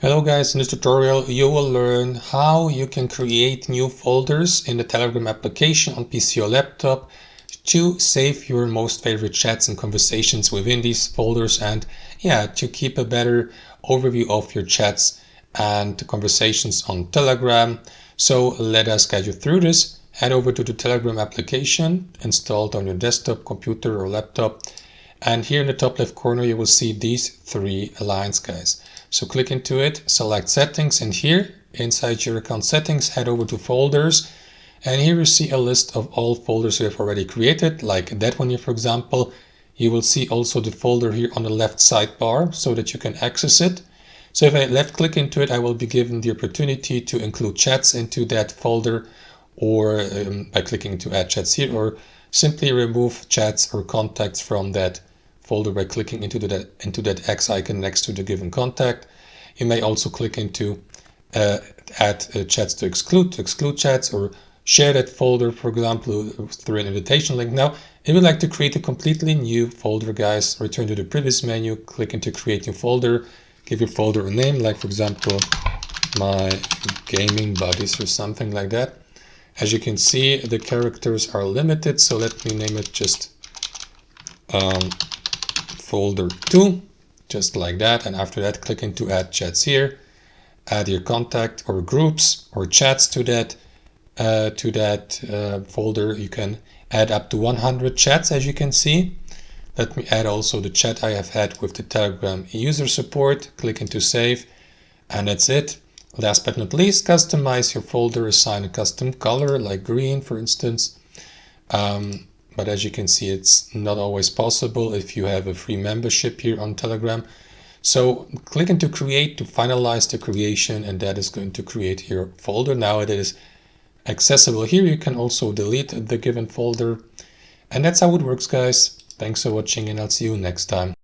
Hello guys, in this tutorial you will learn how you can create new folders in the Telegram application on PC or laptop to save your most favorite chats and conversations within these folders and to keep a better overview of your chats and conversations on Telegram. So let us guide you through this. Head over to the Telegram application installed on your desktop, computer or laptop. And here in the top left corner, you will see these three lines, guys. So click into it, select settings, and here inside your account settings, head over to folders. And here you see a list of all folders you have already created, like that one here, for example. You will see also the folder here on the left sidebar so that you can access it. So if I left click into it, I will be given the opportunity to include chats into that folder, or by clicking to add chats here, or simply remove chats or contacts from that folder by clicking into that X icon next to the given contact. You may also click into add chats to exclude chats, or share that folder, for example, through an invitation link. Now, if you'd like to create a completely new folder, guys, return to the previous menu, click into create new folder, give your folder a name, like for example, my gaming buddies or something like that. As you can see, the characters are limited, so let me name it just folder 2, just like that. And after that, click into add chats here, add your contact or groups or chats to that folder. You can add up to 100 chats, as you can see. Let me add also the chat I have had with the Telegram user support. Click into save, and that's it. Last but not least, customize your folder, assign a custom color like green, for instance. But as you can see, it's not always possible if you have a free membership here on Telegram. So click into create to finalize the creation, and that is going to create your folder. Now it is accessible here. You can also delete the given folder. And that's how it works, guys. Thanks for watching, and I'll see you next time.